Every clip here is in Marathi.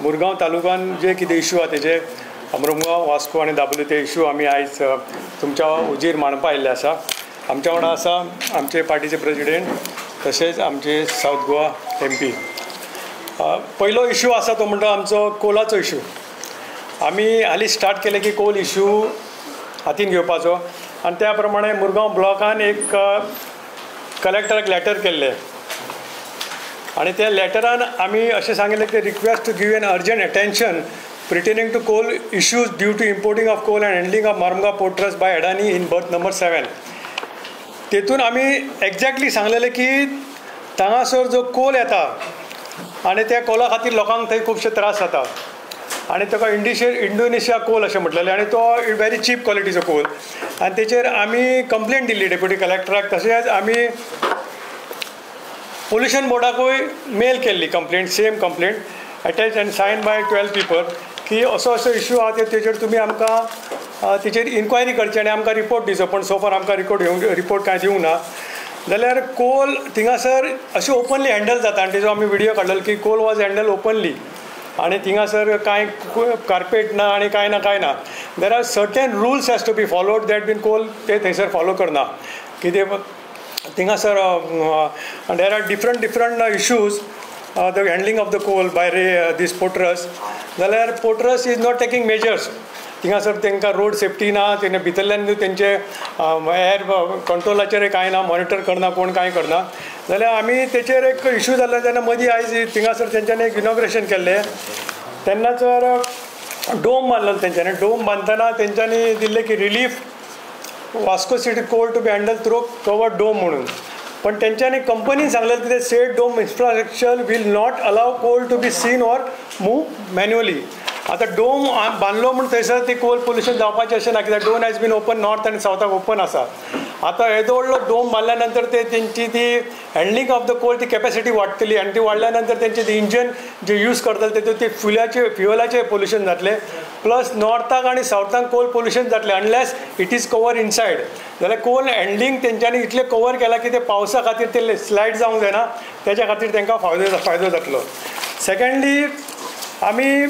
मुरगांव तालुकान जे कितें इश्यू आहा तेजे मुरगांव वास्को आनी दाबोळे ते इश्यू आमी आयज तुमच्या हुजीर मांडपा आयिल्ले आसा. आमच्या वांगडा आसा आमचे पार्टीचे प्रेसिडेंट तशेंच आमचे सावथ गोवा MP. पयलो इश्यू आसा तो म्हणटा आमचो कोलाचो इश्यू. आमी हालीं स्टार्ट केले की कोल इश्यू हातीन घेवपाचो आनी त्या प्रमाणे मुरगांव ब्लॉकान एक कलेक्टराक लेटर केल्ले आनी त्या लेटरान आमी अशें सांगिल्लें की request to give an urgent attention pertaining to coal issues due to importing of coal and handling of Mormugao Port Trust by Adani in berth number 7. तेतून आमी एक्झॅक्टली सांगलेलें की हांगासर जो कोल येता आनी त्या कोला खातीर लोकांक थंय खुबशे त्रास जाता आनी ताका इंडोनेशिया कोल अशें म्हटलेलें आनी तो व्हेरी चीप क्वॉलिटीचो कोल आनी तेचेर आमी कंप्लेंट दिल्ली डेप्युटी कलेक्टराक. तशेंच आमी पोल्युशन बोर्डाकूय मेल केल्ली complaint same complaint attach and sign by 12 people की असो इश्यू आहा तेचेर तुमी आमकां तेचेर इन्क्वायरी करची आनी आमकां रिपोर्ट दिवचो. पण सोफार आमकां रिपोर्ट कांय दिवंक ना. जाल्यार कोल थिंगासर अशी ओपनली हँडल जाता आनी तेजो आमी व्हिडियो काडलेलो की कोल वॉज हँडल ओपनली आनी थिंगासर कांय कार्पेट ना आनी कांय ना. There are certain rules has to be followed that been coal ते थंयसर फॉलो करना कितें थिंगासर there are different issues the handling of the coal by this porters. जाल्यार porters is not taking measures. थिंगासर तांकां रोड सेफ्टी ना, तेणे भितरल्यान तेंचे एअर कंट्रोलाचेर कांय ना, मॉनिटर करना कोण कांय करना. जाल्यार आमी तेचेर एक इश्यू जाल्लो तेन्ना मदीं आयज थिंगासर तेंच्यांनी एक इनॉग्रेशन केल्लें तेन्नाचर डोम बांदलो तेंच्यांनी. डोम बांदतना तेंच्यांनी दिल्लें की relief Vasco city coal to be handle through covered dome म्हणून. पण तेंच्यांनी कंपनीन सांगलेलें की set dome infrastructure will not allow coal to be seen or move manually. आतां डोम बांदलो म्हणून थंयसर ती कोल पोल्युशन जावपाचें अशें ना, कित्याक dome has been open north आनी सावथाक ओपन आसा. आतां येदो व्हडलो डोम बांदल्या नंतर तेंची ती हँडलिंग ऑफ द कोल ती कॅपॅसिटी वाडटली आनी ती वाडल्या नंतर तेंचे ती इंजन जे यूज करतले तेतूंत ते फ्युअलाचें पोल्युशन जातलें. प्लस नॉर्थाक आनी सावथाक कोल पोल्युशन जातलें unless it is cover inside. जाल्यार कोल हँडलिंग तेंच्यांनी इतलें कवर केलां की ते पावसा खातीर ते स्लायड जावंक जायना, तेच्या खातीर तांकां फायदो जातलो. सेकंडली आमी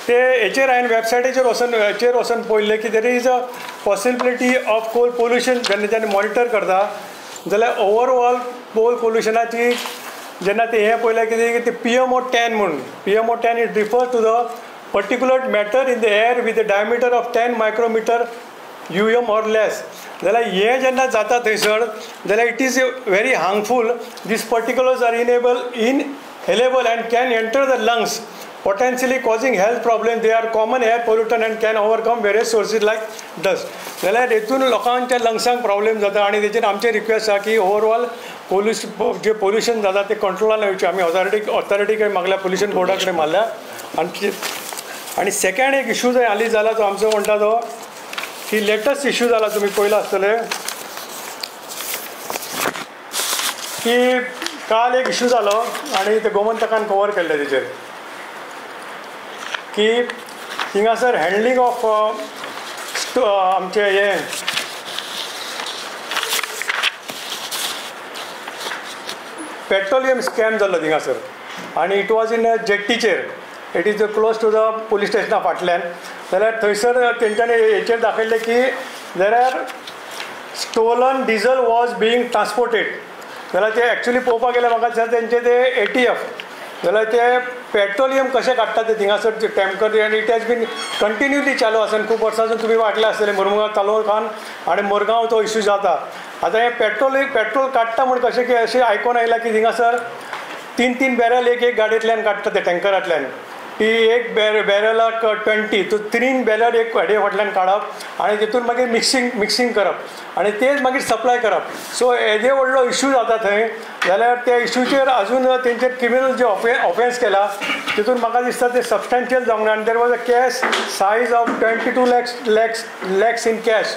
ते हेचेर हांवें वेबसायटीचेर वचून पळयलें की there is a possibility of coal pollution जेन्ना मॉनिटर करता जाल्यार ओवरऑल कोल पोल्युशनाची जेन्ना ते हें पळयलें कितें ते PMO10 म्हणून. PMO10 it refers to the particular matter in the air with the diameter of 10 micrometer UM or less. जाल्यार हें जेन्ना जाता थंयसर जाल्यार it is very harmful. These particulars are inhalable and can enter the lungs, potentially causing health problems. They are common air pollutant and can overcome various sources like dust. जाल्यार हेतून लोकांच्या लंग्सांक प्रॉब्लेम जाता आनी तेचेर आमची रिक्वेस्ट आसा की ओवरऑल जे पोल्युशन जाता ते कंट्रोलान येवचें. आमी ऑथॉरिटीक मागल्या, पोल्युशन बोर्डा कडेन मारल्या. आनी सेकंड एक इश्यू जर हालीं जाला तो आमचो म्हणटा तो की लेटस्ट इश्यू जाला, तुमी पळयला आसतले की काल एक इश्यू जालो आनी ते गोमंतकान कवर केल्ले तेचेर की थिंगासर हँडलिंग ऑफ आमचे हे पेट्रोलियम स्कॅम जाल्लो थिंगासर आनी इट वॉज इन जेट्टीचेर. It is close to the police स्टेशना फाटल्यान. जाल्यार थंयसर तेंच्यांनी हेचेर दाखयल्लें की there are stolen diesel was being transported. जाल्यार ते एक्चुली पळोवपाक गेल्यार म्हाका दिसता तेंचे ते ATF जाल्यार ते पेट्रोलियम कशें काडटा ते थिंगासर टँकर आनी इट हॅज बीन कंटिन्युअली चालू आसा. आनी खूब वर्सांसून तुमी वाटले आसतले मुरगांव तालुकान आनी मुरगांव तो इश्यू जाता. आतां हे पेट्रोल काडटा म्हण कशें की अशें आयकून आयलां की थिंगासर 3 बॅरल एक गाडयेंतल्यान काडटा ते टँकरांतल्यान. ती एक बॅरलाक 20 तो 3 बॅरल एक गाडये फाटल्यान काडप आनी तितून मागीर मिक्सिंग करप आनी तेच मागीर सप्लाय करप. सो येदे व्हडलो इश्यू जाता थंय. जाल्यार त्या इश्यूचेर अजून तेंचेर क्रिमिनल जे ऑफेन्स केला तितून म्हाका दिसता ते सबस्टॅन्शियल जावंक ना. आनी there was a cash size of 22 lakhs in cash.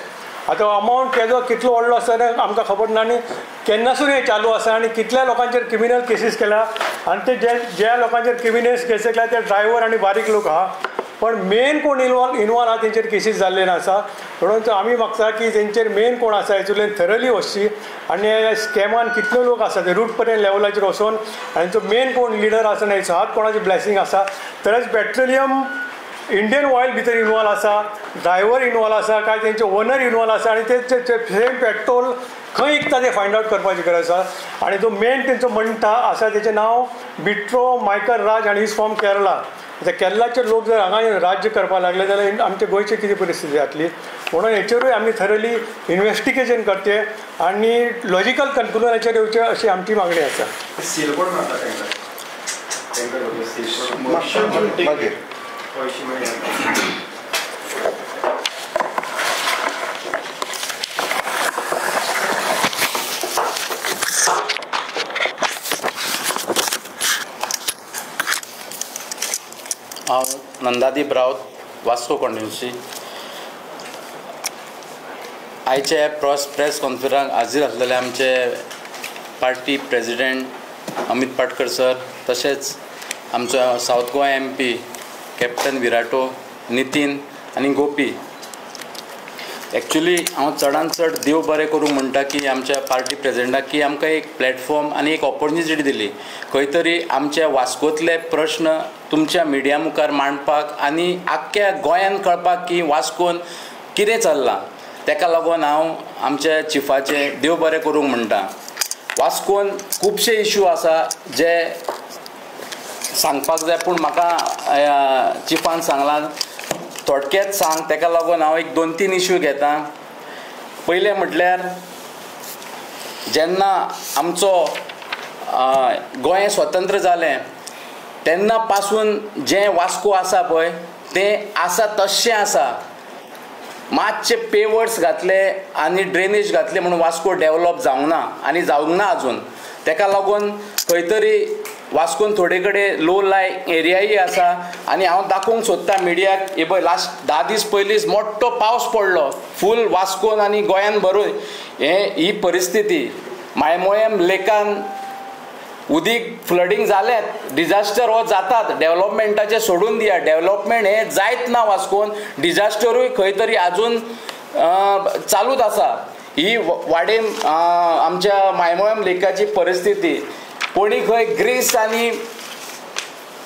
आतां अमावंट तेजो कितलो व्हडलो आसा तें आमकां खबर ना आनी केन्नासून हें चालू आसा आनी कितल्या लोकांचेर क्रिमिनल केसीस केला आनी ते ज्या लोकांचेर क्रिमिनल केसीस केला ते ड्रायव्हर आनी बारीक लोक आहा. पण मेन कोण इनवॉल्व आहा तेंचेर केसीस जाल्ले आसा. म्हणून आमी मागता की तेंचेर मेन कोण आसा हेतूंतल्यान थरली वचची आनी स्कॅमान कितले लोक आसा ते रूट पर्यंत लेवलाचेर वचून आनी तो मेन कोण लिडर आसा न्हय हात कोणाची ब्लेसिंग आसा तरच पेट्रोलियम इंडियन ऑयल भितर इनवॉल्व आसा ड्रायव्हर इनवॉल्व आसा काय तेंचे ओनर इनवॉल्व आसा आनी ते सेम पेट्रोल खंय विकता ते फायंड आवट करपाची गरज आसा आनी तो मेन तेंचो म्हणटा आसा तेचें नांव बिट्रो मायकल राज आनी इज फ्रॉम केरला आता केरळाचे लोक जर हांगा राज्य करपाक लागले जाल्यार आमचे गोंयची कितें परिस्थिती जातली म्हणून हेचेरूय आमी थरली इन्वेस्टिगेशन करचे आनी लॉजिकल कन्क्लुजनाचेर येवचे अशी आमची मागणी आसा. हांव नंदादीप रावत वास्को कॉन्स्टिट्युन्सी आयचे प्रेस कॉन्फरन्साक हाजीर आसलेले आमचे party president Amit Patkar sir तशेंच आमचो south Goa MP captain Viriato Nitin आनी गोपी एक्चुली हांव चडांत चड देव बरें करूं म्हणटा की आमच्या पार्टी प्रेसिडेंटाक की आमकां एक प्लॅटफॉर्म आनी एक ऑपॉर्च्युनिटी दिली खंय तरी आमच्या वास्कोंतले प्रश्न तुमच्या मिडिया मुखार मांडपाक आनी आख्ख्या गोंयान कळपाक की वास्कोन कितें चल्लां तेका लागून हांव आमच्या चिफाचे देव बरें करूंक म्हणटा. वास्कोन खुबशे इश्यू आसा जे सांगपाक जाय पूण म्हाका चिफान सांगलां थोडक्यात सांग तेका लागून हांव एक 2-3 इश्यू घेता. पयलें म्हटल्यार जेन्ना आमचो गोंय स्वतंत्र जालें तेन्ना पासून जें वास्को आसा पळय तें आसा तश्शें आसा. मातशे पेवर्ड्स घातले आनी ड्रेनेज घातले म्हणून वास्को डेवलप जावंक ना आनी जावंक ना अजून. तेका लागून खंय तरी वास्कोन थोडे कडेन लो लायंग एरियाय आसा आनी हांव दाखोवंक सोदता मिडियाक हे पळय लास्ट 10 दीस पयलींच मोठो पावस पडलो फूल वास्कोन आनी गोंयान भरून ही परिस्थिती. मायमोळेम लेकान उदीक फ्लडींग जालें डिजास्टर हो जातात डेवलॉपमेंटाचें सोडून दिया डेवलॉपमेंट हें जायत ना वास्कोन डिजास्टरूय खंय तरी आजून चालूच आसा. ही वाडेन आमच्या मायमोळेम लेकाची परिस्थिती कोणी खंय ग्रीस आनी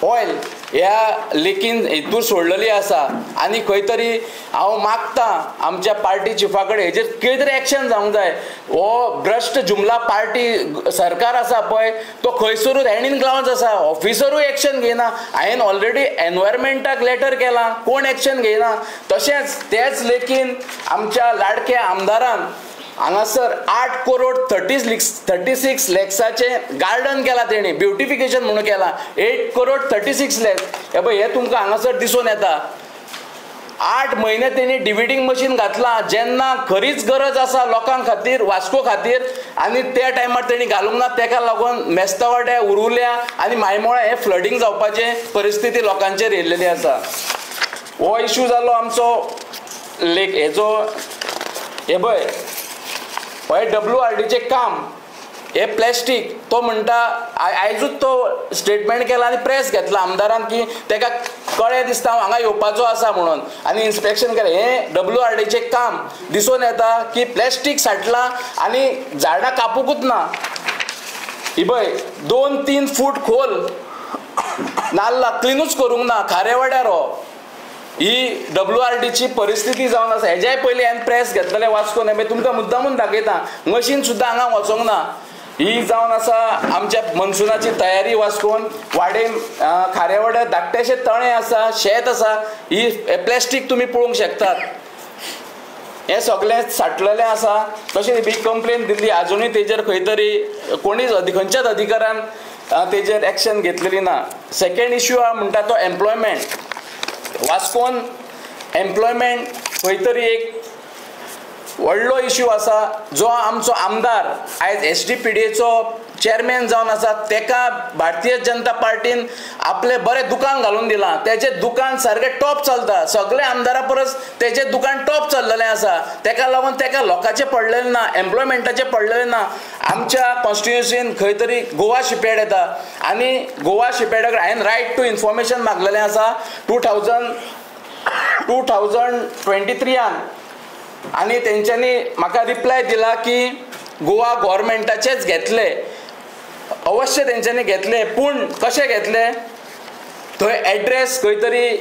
ऑयल ह्या लेकीन हितूर सोडलेली आसा आनी खंय तरी हांव मागता आमच्या पार्टी चिफा कडेन हेजेर कितें तरी एक्शन जावंक जाय. हो भ्रश्ट जुमला पार्टी सरकार आसा पळय तो खंयसरूच हँड इन ग्लावज आसा ऑफिसरूय एक्शन घेयना. हांवें ऑलरेडी एनवायरमेंटाक लेटर केलां कोण एक्शन घेयना. तशेंच तेच लेकीन आमच्या लाडक्या आमदारान हांगासर 8 करोड 36 लॅक्साचें गार्डन केलां तेणी ब्युटिफिकेशन म्हणून केलां 8 करोड 36 लॅक्स हे पळय हे तुमकां हांगासर दिसून येता. 8 म्हयने तेणी डिविडिंग मशीन घातलां जेन्ना खरीच गरज आसा लोकां खातीर वास्को खातीर आनी त्या टायमार तेणी घालूंक ना. तेका लागून मेस्तावाड्या उरुल्या आनी मायमोळा हे फ्लडींग जावपाचे परिस्थिती लोकांचेर येयल्लेली आसा. हो इश्यू जालो आमचो लेक हेजो हे पळय WRDचें काम हे प्लॅस्टीक तो म्हणटा आयजूच तो स्टेटमेंट केला आनी प्रेस घेतला आमदारान की तेका कळ्ळें दिसता हांव हांगा येवपाचो आसा म्हणून आनी इन्स्पेक्शन केलें. हें WRDचें काम दिसून येता की प्लॅस्टीक साठलां आनी झाडां कापूकूच ना. ही पळय 2-3 फूट खोल नाल्ला क्लिनूच करूंक ना खारेवाड्यार हो ही WRDची परिस्थिती जावन आसा. हेज्याय पयलीं हांवें प्रेस घेतलेले वास्कोन हांवें तुमकां मुद्दामून दाखयता मशीन सुद्दां हांगा वचोंक ना. ही जावन आसा आमच्या मनसुनाची तयारी वास्कोन वाडेन खारेवाड्यार धाकटेशे तळे आसा शेत आसा ही प्लॅस्टीक तुमी पळोवंक शकतात. हें सगळें साठलेलें आसा. तशेंच बिग कंप्लेन दिल्ली आजुनूय तेजेर खंय तरी कोणीच खंयच्याच अधिकाऱ्यान तेजेर एक्शन घेतलेली ना. सेकंड इश्यू म्हणटा तो एम्प्लॉयमेंट. वास्कोन एम्प्लॉयमेंट खंय तरी एक व्हडलो इश्यू आसा जो आमचो आमदार आयज SDPDAचो चेअरमॅन जावन आसा तेका भारतीय जनता पार्टीन आपलें बरें दुकान घालून दिलां. तेजें दुकान सारकें टॉप चलता सगळे आमदारा परस तेजें दुकान टॉप चल्लेलें आसा. तेका लागून तेका लोकांचें पडलेलें ना एम्प्लॉयमेंटाचें पडलेलें ना. आमच्या कॉन्स्टिट्युएन्सीन खंय तरी गोवा शिपयार्ड येता आनी गोवा शिपयार्डाक हांवें रायट टू इन्फॉर्मेशन मागलेलें आसा 2023 आनी तेंच्यांनी म्हाका रिप्लाय दिला की गोवा गव्हर्मेंटाचेच घेतले, अवश्य तेंच्यांनी घेतले, पूण कशें घेतले, थंय एड्रेस खंय तरी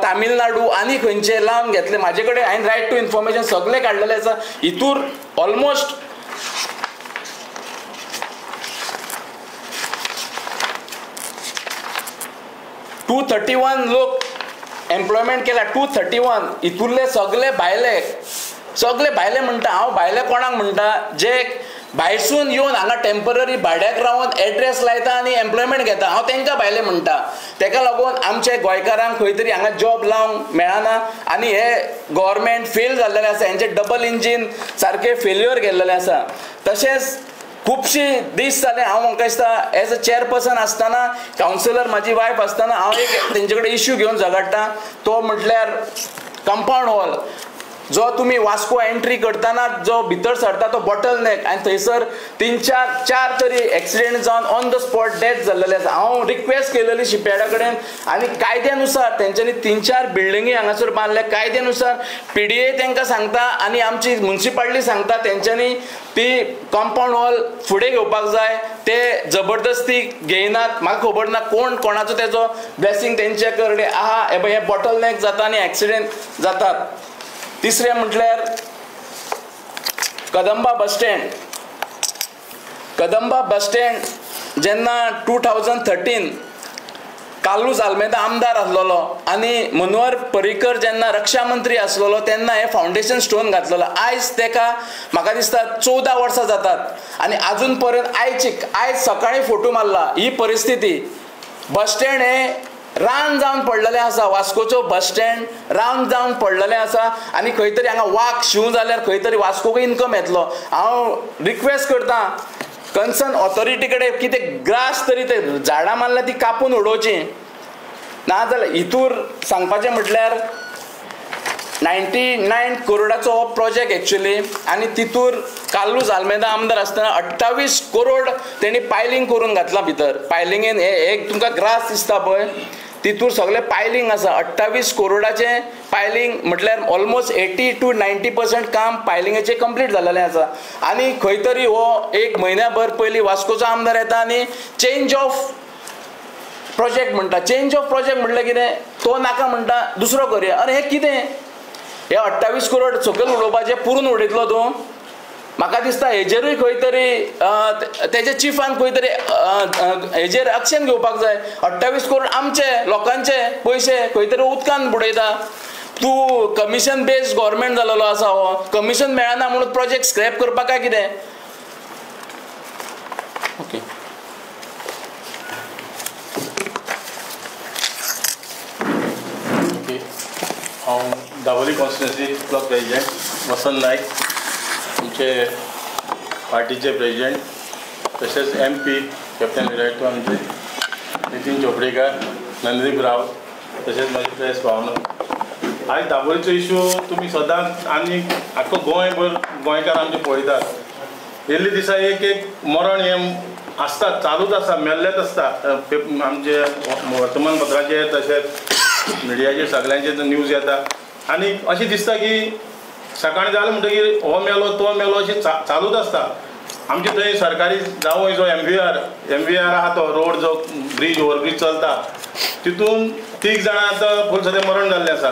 तामिळनाडू आनी खंयचे लावन घेतले. म्हाजे कडेन हांवें रायट टू इन्फॉर्मेशन सगळे काडलेले आसा. हितूर ऑलमोस्ट 231 लोक एम्प्लॉयमेंट केला. 231 हितूरले सगळे भायले म्हणटा. हांव भायले कोणाक म्हणटा, जे भायरसून येवन हांगा टेम्पररी भाड्याक रावन एड्रेस लायता आनी एम्प्लॉयमेंट घेता, हांव तांकां भायले म्हणटा. ताका लागून आमचे गोंयकारांक खंय तरी हांगा जॉब लावंक मेळना आनी हे गव्हर्मेंट फेल जाल्लेले आसा. हेंचे डबल इंजीन सारके फेल्युअर गेल्लेले आसा. तशेंच खुबशी दीस जाले हांव म्हाका दिसता एज अ चेअरपर्सन आसतना, कावन्सिलर म्हाजी वायफ आसतना हांव एक तेंचे कडेन इश्यू घेवन झगडटा. तो म्हटल्यार कंपाऊंड वॉल, जो तुम्ही वास्को एंट्री करतना जो भितर सरता तो बॉटल नेक, आनी थंयसर 3-4 तरी एक्सिडेंट जावन ऑन द स्पॉट डेथ जाल्लेले आसा. हांव रिक्वेस्ट केलेली शिपयार्डा कडेन आनी कायद्यानुसार तेंच्यांनी 3-4 बिल्डिंगी हांगासर बांदले. कायद्यानुसार PDA तांकां सांगता आनी आमची म्युन्सिपालिटी सांगता तेंच्यांनी ती कंपाऊंड वॉल फुडें घेवपाक जाय. ते जबरदस्ती घेयनात. म्हाका खबर ना कोण कोणाचो तेजो ब्लेसिंग तेंचे कडेन आहा. हे बॉटल नेक जाता आनी एक्सिडेंट जातात. तिसरें म्हटल्यार कदंबा बस स्टँड जेन्ना 2013 कालूस आल्मेदा आमदार आसलेलो आनी मनोहर पर्रीकर जेन्ना रक्षा मंत्री आसलेलो तेन्ना हे फावंडेशन स्टोन घातलेलो. आयज तेका म्हाका दिसता 14 वर्सां जातात आनी आजून पर्यंत आयज सकाळीं फोटो मारला. ही परिस्थिती. बस स्टँड हे रान जावन पडलेले आसा. वास्कोचो बस स्टँड रान जावन पडलेले आसा आनी खंय तरी हांगा वाघ शिव जाल्यार खंय तरी वास्कोक इन्कम येतलो. हांव रिक्वेस्ट करता कन्सर्न ऑथॉरिटी कडेन की ते ग्रास तरी ते झाडां मारल्या ती कापून उडोवची ना जाल्यार हितूर सांगपाचें म्हटल्यार 99 करोडाचो हो प्रोजेक्ट एक्चुअली आनी तितूर कालूस आल्मेदा आमदार आसतना 28 करोड तेणी पायलिंग करून घातला भितर. पायलिंगेन एक तुमकां ग्रास दिसता पळय तितूर सगळे पायलिंग आसा. 28 करोडाचे पायलिंग म्हटल्यार ऑलमोस्ट 80 to 90% काम पायलिंगेचे कंप्लीट जाल्लेलें आसा. आनी खंय तरी हो एक म्हयन्याभर पयलीं वास्कोचो आमदार येता आनी चेंज ऑफ प्रोजेक्ट म्हणटा. चेंज ऑफ प्रोजेक्ट म्हटल्यार कितें, तो नाका म्हणटा दुसरो करुया. अरे हें कितें, हे 28 करोड सकयल उडोवपाचें पुरून उडयतलो तूं? म्हाका दिसता हेजेरूय खंय तरी तेजे चिफान खंय तरी हेजेर एक्शन घेवपाक जाय. 28 करोड आमचे लोकांचे पयशे खंय तरी उदकान बुडयता. तूं कमिशन बेस्ड गव्हर्मेंट जालेलो आसा. हो कमिशन मेळना म्हणून प्रोजेक्ट स्क्रॅप करपाक काय कितें? ओके. हांव दाबोली कॉन्स्टिट्युएन्सी ब्लॉक प्रेजिडेंट वसंत नायक, आमचे पार्टीचे प्रेजिडेंट, तशेंच MP कॅप्टन विरायतो आमचे, नितीन चोपडेकर, नंददीप राव, तशेंच म्हाजे प्रेस भावना. आयज दाबोलीचो इश्यू तुमी सदांच आनी आख्खो गोंयभर गोंयकार आमचे पळयतात. येल्ले दिसा एक मरण हें आसतात, चालूच आसा, मेल्लेच आसता. आमचे वर्तमानपत्राचेर तशेंच मिडियाचेर सगळ्यांचे न्यूज येता आनी अशें दिसता की सकाळीं जालें म्हणटकीर हो मेलो तो मेलो अशें चालूच आसता. आमचे थंय सरकारी जावं जो MVR आहा तो रोड जो ब्रिज ओवरब्रिज चलता तितून 3 जाणां आतां फूल सद्या मरण जाल्लें आसा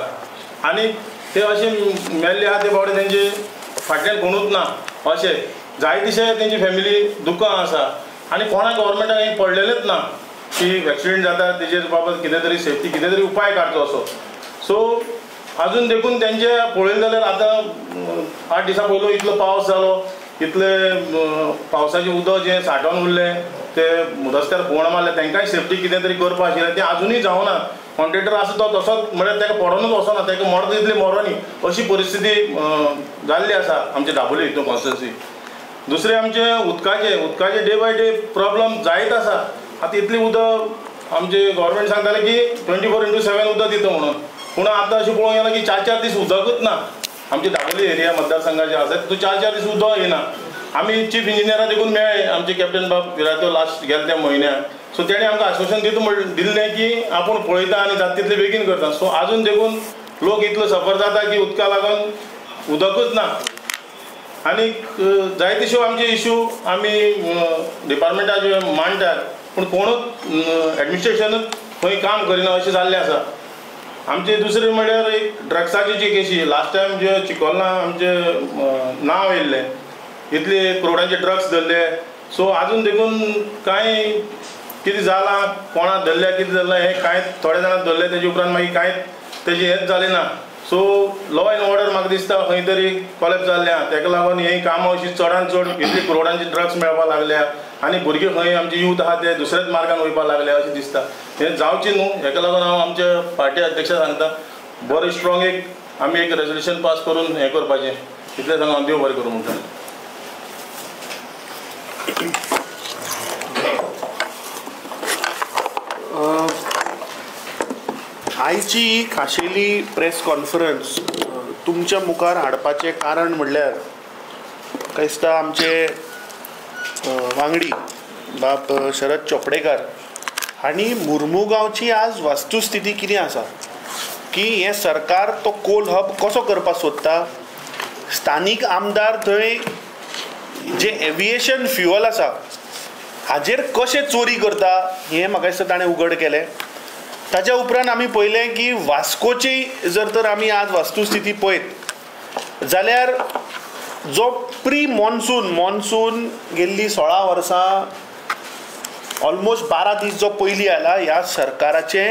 आनी ते अशें मेल्ले आहा ते बावडे तेंचे फाटल्यान कोणूच ना. अशें जाय तशें तेंची फॅमिली दुकां आसा आनी कोणाक गव्हर्मेंटाक हें पडलेलेंच ना की एक्सिडेंट जाता तेजेर बाबत कितें तरी सेफ्टी कितें तरी उपाय काडचो असो. सो अजून देखून तेंचे पळयलें जाल्यार आतां 8 दिसां पयलो इतलो पावस जालो, इतले पावसाचें उदक जें सांठोवन उरलें ते रस्त्यार फोंड मारले, तांकांय सेफ्टी कितें तरी करपा आशिल्लें तें आजुनूय जावना. कॉन्ट्रेक्टर आसा तो तसोच म्हळ्यार ताका पडोनूच वचना, ताका मरता तितली मरोनी अशी परिस्थिती जाल्ली आसा आमच्या दाबोली हितून कॉन्स्टिट्युएन्सी. दुसरें आमचे उदकाचे डे बाय डे प्रॉब्लम जायत आसा. आतां इतली उदक आमचे गव्हर्मेंट सांगताले की 24/7 उदक दिता म्हणून, पूण आतां अशें पळोवंक गेल्यार की 4-4 दीस उदकूच ना. आमचे दाबोली एरिया मतदारसंघाचे आसा तितून 4-4 दीस उदक येना. आमी चीफ इंजिनियरा देखून मेळ्ळे आमचे कॅप्टन बाब विरायतो लास्ट गेल्या त्या म्हयन्याक. सो तेणें आमकां आश्वासन दिल्लें की आपूण पळयता आनी जाता तितले बेगीन करता. सो आजून देखून लोक इतलो सफर जाता की उदका लागून उदकूच ना. आनी जायतीश्यो आमचे इश्यू आमी डिपार्टमेंटाचे मांडटात पूण कोणूच एडमिनिस्ट्रेशनूच खंय काम करिना अशें जाल्लें आसा. आमचे दुसरे म्हणल्यार एक ड्रग्साची जी केशी लास्ट टायम जे चिकोलना आमचे नांव येयल्लें इतले करोडांचे ड्रग्स धरले. सो आजून देखून कांय कितें जालां कोणा धरल्या कितें जालां हें कांय थोडे जाणां धरले तेजे उपरांत मागीर कांय तेजें हेंच जालें ना. सो लॉ एंड ऑर्डर म्हाका दिसता खंय तरी कॉलेप्स जाल्लें आहा. तेका लागून ही कामां अशीं चडांत चड इतली करोडांचे ड्रग्स मेळपाक लागल्या आनी भुरगे खंय आमचे यूथ आहा ते दुसऱ्याच मार्गान वयपाक लागले अशें दिसता. हें जावचें न्हू. हेका लागून हांव आमच्या पार्टी अध्यक्षाक सांगता बरें स्ट्रॉंग आमी एक रेजोल्युशन पास करून हें करपाचें. इतलें सांगून हांव देव बरें करूं म्हणटा. आयची खाशेली प्रेस कॉन्फरन्स तुमच्या मुखार हाडपाचें कारण म्हणल्यार म्हाका दिसता आमचे वांगडी बाब शरद चोपडेकार हांणी मुर्मुगांवची आज वस्तुस्थिती कितें आसा की हें सरकार तो कोल हब कसो करपाक सोदता. स्थानीक आमदार थंय जे एविएशन फ्युअल आसा हाजेर कशें चोरी करता हें म्हाका दिसता ताणें उघड केलें. ताच्या उपरांत आमी पळयलें की वास्कोची जर तर आमी आज वस्तुस्थिती पळयत जाल्यार जो प्री मॉन्सून गेल्ली 16 वर्सां ऑलमोस्ट 12 दीस जो पयलीं आयला ह्या सरकाराचे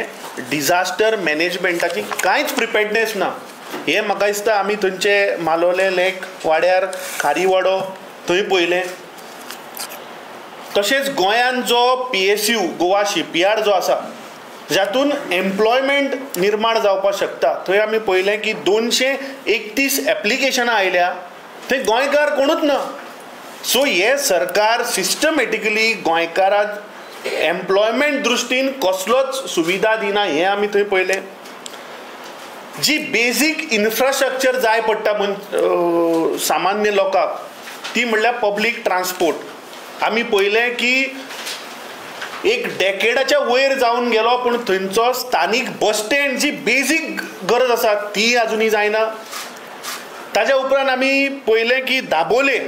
डिझास्टर मॅनेजमेंटाची कांयच प्रिपेर्डनेस ना. हें म्हाका दिसता आमी थंयचे मालोले लेक वाड्यार खारीवाडो थंय पळयलें. तशेंच गोंयांत जो PSU गोवा शिपयार्ड जो आसा जातून एम्प्लॉयमेंट निर्माण जावपाक शकता थंय आमी पळयलें की 231 एप्लिकेशनां आयल्या थंय गोंयकार कोणूच ना. सो हे सरकार सिस्टमॅटिकली गोंयकाराक एम्प्लॉयमेंट दृश्टीन कसलोच सुविधा दिना हें आमी थंय पळयलें. जी बेजीक इन्फ्रास्ट्रक्चर जाय पडटा सामान्य लोकांक ती म्हणल्यार पब्लीक ट्रान्सपोर्ट. आमी पळयलें की एक डेकेडाच्या वयर जावन गेलो पूण थंयचो स्थानीक बस स्टँड जी बेजीक गरज आसा ती आजुनी जायना. ताच्या उपरांत आमी पळयलें की दाबोले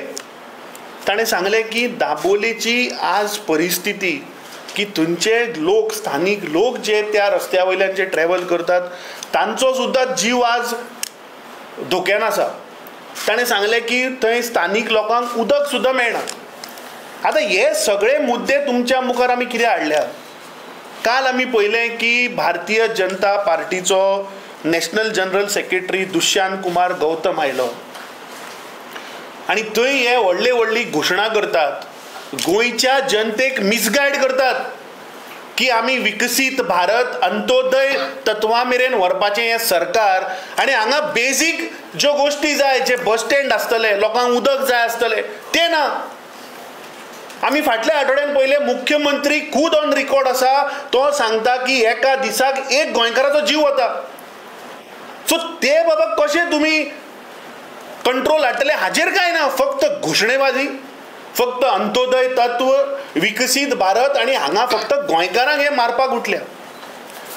ताणें सांगलें की दाबोलेची आज परिस्थिती की थंयचे लोक स्थानीक लोक जे त्या रस्त्या वयल्यान जे ट्रॅव्हल करतात तांचो सुद्दां जीव आज धोक्यान आसा. ताणें सांगलें की थंय स्थानीक लोकांक उदक सुद्दां मेळना. आतां हे सगळे मुद्दे तुमच्या मुखार आमी कितें हाडल्या. काल आमी पळयलें की भारतीय जनता पार्टीचो national general secretary Dushyant Kumar Gautam आयलो आनी थंय हे व्हडली घोशणा करतात गोंयच्या जनतेक मिसगायड करतात की आमी विकसीत भारत अंत्योदय तत्वां मेरेन व्हरपाचें हें सरकार आनी हांगा बेजीक ज्यो गोश्टी जाय जे बस स्टँड आसतले लोकांक उदक जाय आसतलें तें ना. आमी फाटल्या आठवड्यान पयले मुख्यमंत्री खूद ऑन रिकॉर्ड आसा तो सांगता की एका दिसाक एक गोंयकाराचो जीव वता. सो ते बाबा कशें तुमी कंट्रोल हाडटले हाजेर कांय ना. फक्त घोशणेबाजी फक्त अंत्योदय तत्व विकसीत भारत आनी हांगा फक्त गोंयकारांक हे मारपाक उठल्या.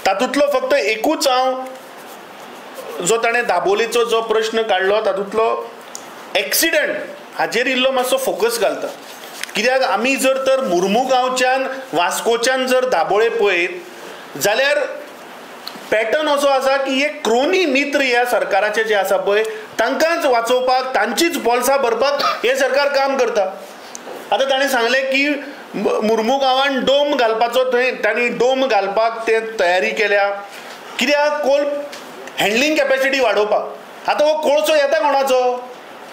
तातूंतलो फक्त एकूच हांव जो ताणें दाबोलेचो जो प्रश्न काडलो तातूंतलो एक्सिडंट हाजेर इल्लो मातसो फोकस घालता. कित्याक आमी जर तर मुर्मुगांवच्यान वास्कोच्यान जर दाबोळे पळयत जाल्यार पॅटर्न असो आसा की हे क्रोनी मित्र ह्या सरकाराचे जे आसा पळय तांकांच वाचोवपाक तांचीच बॉल्सां भरपाक हे सरकार काम करता. आतां ताणें सांगलें की मुर्मुगांवान डोम घालपाचो थंय तांणी डोम घालपाक ते तयारी केल्या. कित्याक कोल हँडलिंग कॅपॅसिटी वाडोवपाक. आतां हो कोळसो येता कोणाचो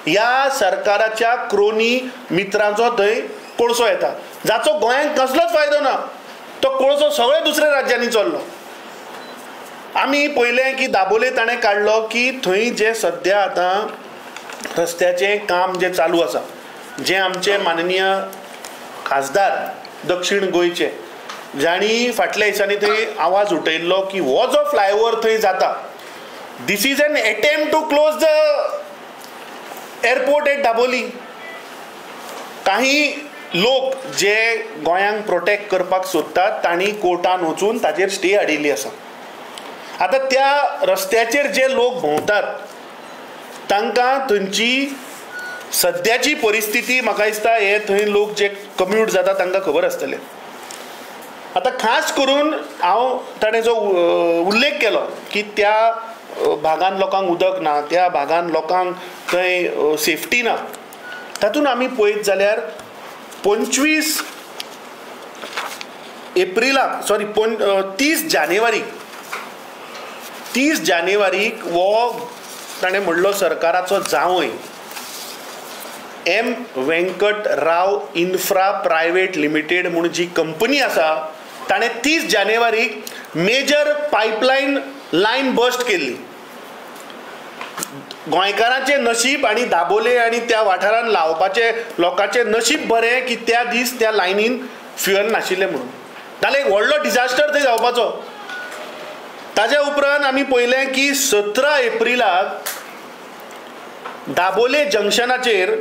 ह्या सरकाराच्या क्रोनी मित्रांचो थंय कोळसो येता जाचो गोंयांक कसलोच फायदो ना. तो कोळसो सगळ्या दुसऱ्या राज्यांनी चल्लो. आमी पळयलें की दाबोले ताणें काडलो की थंय जे सद्या आतां रस्त्याचें काम जे चालू आसा जे आमचे माननीय खासदार दक्षिण गोंयचे जाणी फाटल्या दिसांनी थंय आवाज उठयल्लो की हो जो फ्लायओव्हर थंय जाता this is an attempt to close the airport at Dabolim. काही लोक जे गोंयांक प्रोटेक्ट करपाक सोदतात तांणी कोर्टान वचून ताचेर स्टे हाडिल्ली आसा. आतां त्या रस्त्याचेर जे लोक भोंवतात तांकां थंयची सद्याची परिस्थिती म्हाका दिसता हे थंय लोक जे कम्यूट जाता तांकां खबर आसतलें. आतां खास करून हांव ताणें जो उल्लेख केलो की त्या भागान लोकांक उदक ना, त्या भागान लोकांक थंय सेफ्टी ना, तातूंत आमी पळयत जाल्यार 25 एप्रिलाक 30 जानेवारीक हो ताणें म्हणलो सरकाराचो जावंय एम वेंकट राव इन्फ्रा प्रायवेट लिमिटेड म्हणून जी कंपनी आसा ताणें 30 जानेवारीक मेजर पायपलायन लायन बस्ट केल्ली. गोंयकारांचें नशीब आनी दाबोले आनी त्या वाठारांत लावपाचे लोकांचें नशीब बरें की त्या दीस त्या लायनीन फ्युएल नाशिल्लें म्हणून, नाल्यार एक व्हडलो डिजास्टर थंय जावपाचो. ताज्या उपरांत आमी पळयलें की 17 एप्रिलाक दाबोले जंक्शनाचेर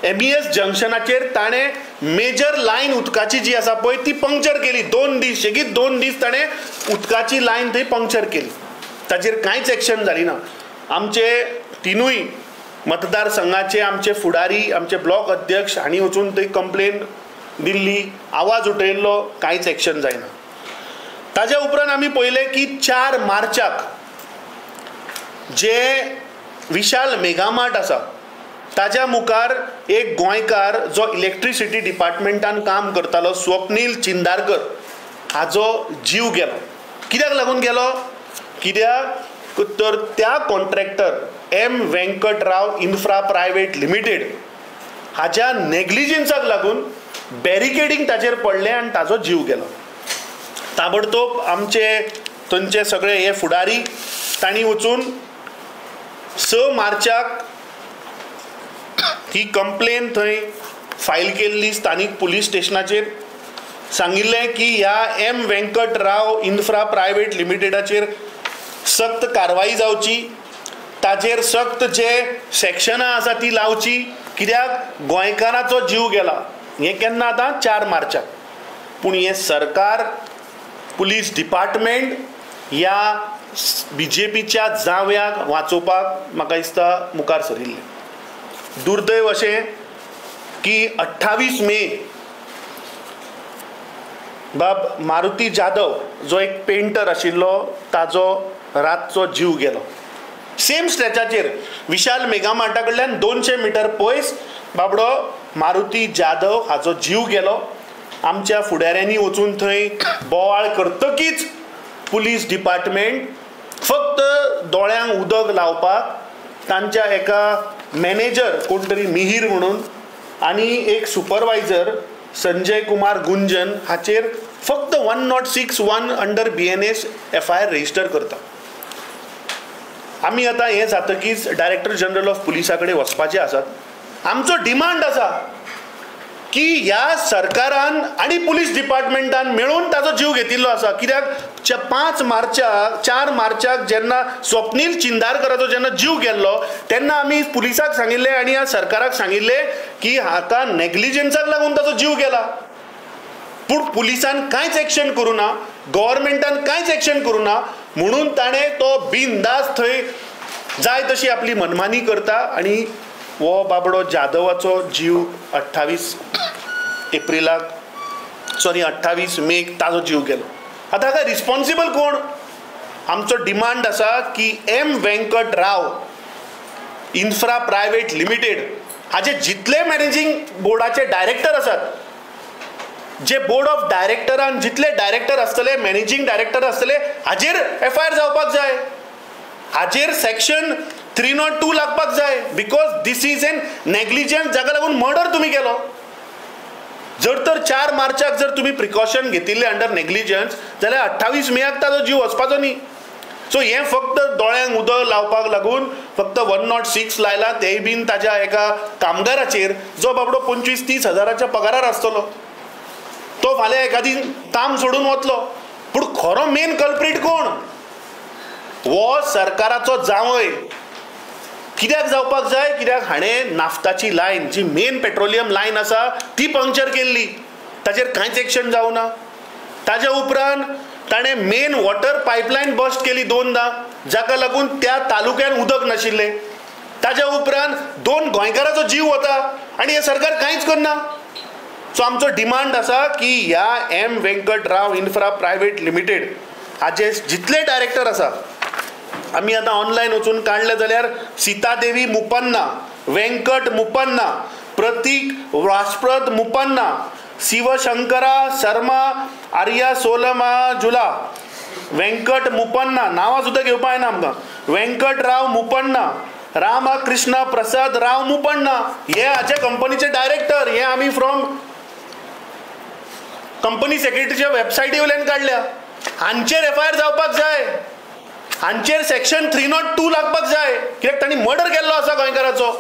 MES जंक्शनाचेर ताणें मेजर लायन उदकाची जी आसा पळय ती पंक्चर केली. 2 दीस सेगीत 2 दीस ताणें उदकाची लायन थंय पंक्चर केली. ताचेर कांयच एक्शन जाली ना. आमचे तिनूय मतदारसंघाचे आमचे फुडारी, आमचे ब्लॉक अध्यक्ष हांणी वचून थंय कंप्लेन दिल्ली, आवाज उठयल्लो, कांयच एक्शन जायना. ताज्या उपरांत आमी पळयलें की 4 मार्चाक जे विशाल मेगामार्ट आसा ताज्या मुखार एक गोंयकार जो इलेक्ट्रिसिटी डिपार्टमेंटान काम करतालो स्वप्नील चिंदारकर हाजो जीव गेलो. कित्याक लागून गेलो? कित्याक तर त्या contractor M Venkatrao infra private limited हाच्या नेग्लिजन्साक लागून बॅरिकेडींग ताचेर पडलें आनी ताजो जीव गेलो. ताबडतोब आमचे थंयचे सगळे हे फुडारी तांणी वचून 6 मार्चाक ही कंप्लेन थंय फायल केल्ली स्थानीक पुलीस स्टेशनाचेर. सांगिल्लें की ह्या एम वेंकटराव इन्फ्रा प्रायवेट लिमिटेडाचेर सक्त कारवाई जावची, ताचेर सक्त जे सेक्शनां आसा ती लावची, कित्याक गोंयकाराचो जीव गेला. हें केन्ना आतां 4 मार्चाक. पूण हें सरकार, पुलीस डिपार्टमेंट ह्या BJPच्या जाव्याक वाचोवपाक म्हाका दिसता मुखार सरिल्लें. दुर्दैव अशें की 28 मे बाब मारुती जाधव जो एक पेंटर आशिल्लो ताजो रातचो जीव गेलो. सेम स्ट्रेचाचेर विशाल मेगामार्टा कडल्यान 200 मिटर पयस बाबडो मारुती जाधव हाजो जीव गेलो. आमच्या फुडाऱ्यांनी वचून थंय बोवाळ करतकीच पुलीस डिपार्टमेंट फक्त दोळ्यांक उदक लावपाक तांच्या एका मॅनेजर कोण तरी मिहीर म्हणून आनी एक सुपरवायझर संजय कुमार गुंजन हाचेर फक्त 1061 अंडर BNS FIR रेजिस्टर करता. आमी आतां हें जातकीच डायरेक्टर जनरल ऑफ पुलिसा कडेन वचपाचे आसात. आमचो डिमांड आसा की ह्या सरकारान आनी पुलीस डिपार्टमेंटान मेळून ताजो जीव घेतिल्लो आसा. कित्याक 4 मार्चाक जेन्ना स्वप्नील चिंदारकराचो जेन्ना जीव गेल्लो तेन्ना आमी पुलिसाक सांगिल्लें आनी ह्या सरकाराक सांगिल्लें की हाका नेग्लिजन्साक लागून ताजो जीव गेला. पूण पुलिसान कांयच एक्शन करूं ना, गव्हर्मेंटान कांयच एक्शन करूं ना, म्हणून ताणें तो बिनदास थंय जाय तशी आपली मनमानी करता आनी हो बाबडो जाधवाचो जीव 28 मेक ताजो जीव गेलो. आतां हाका रिस्पॉन्सिबल कोण? आमचो डिमांड आसा की एम वेंकट राव इन्फ्रा प्रायवेट लिमिटेड हाचे जितले मॅनेजिंग बोर्डाचे डायरेक्टर आसात, जे बोर्ड ऑफ डायरेक्टरान जितले डायरेक्टर आसतले, मॅनेजिंग डायरेक्टर आसतले, हाचेर FIR जावपाक जाय. हाचेर सेक्शन 302 लागपाक जाय. Because this is an negligence, जाका लागून मर्डर तुमी केलो. जर 4 मार्चाक जर तुमी प्रिकॉशन घेतिल्ले अंडर नेग्लिजन्स जाल्यार 28 मेक ताजो जीव वचपाचो न्ही. सो हें फक्त दोळ्यांक उदक लावपाक लागून फक्त 106 लायला, तेय बीन ताज्या एका कामगाराचेर जो बाबडो 25-30 हजाराच्या पगारार आसतलो. तो फाल्यां एखादी काम सोडून वतलो. पूण खरो मेन कल्प्रीट कोण? हो सरकाराचो जावंय. कित्याक जावपाक जाय? कित्याक हाणें नाफ्ताची लायन जी मेन पेट्रोलियम लायन आसा ती पंक्चर केल्ली, ताचेर कांयच एक्शन जावना. ताज्या उपरांत ताणें मेन वॉटर पायपलायन बस्ट केली 2दा, जाका लागून त्या तालुक्यान उदक नाशिल्लें. ताज्या उपरांत 2 गोंयकाराचो जीव वता आनी हे सरकार कांयच करना. सो आमचो डिमांड आसा की ह्या M Venkatrao infra private limited हाचे जितले डायरेक्टर आसा, आमी आतां ऑनलायन वचून काडले जाल्यार सीतादेवी मुपन्ना, वेंकट मुपन्ना, प्रतीक वासप्रद मुपन्ना, शिवशंकरा शर्मा, आर्या सोलमाजुला, वेंकट मुपन्ना, नांवां सुद्दां घेवपा जायना आमकां, वेंकटराव मुपन्ना, रामकृष्ण प्रसाद राव मुपन्ना, हे हाचे कंपनीचे डायरेक्टर. हे आमी फ्रॉम कंपनी सेक्रेटरीच्या वेबसायटी वयल्यान काडल्या. हांचेर एफआयआर जावपाक जाय, हांचेर सेक्शन 302 लागपाक जाय, कित्याक तांणी मर्डर केल्लो आसा गोंयकाराचो.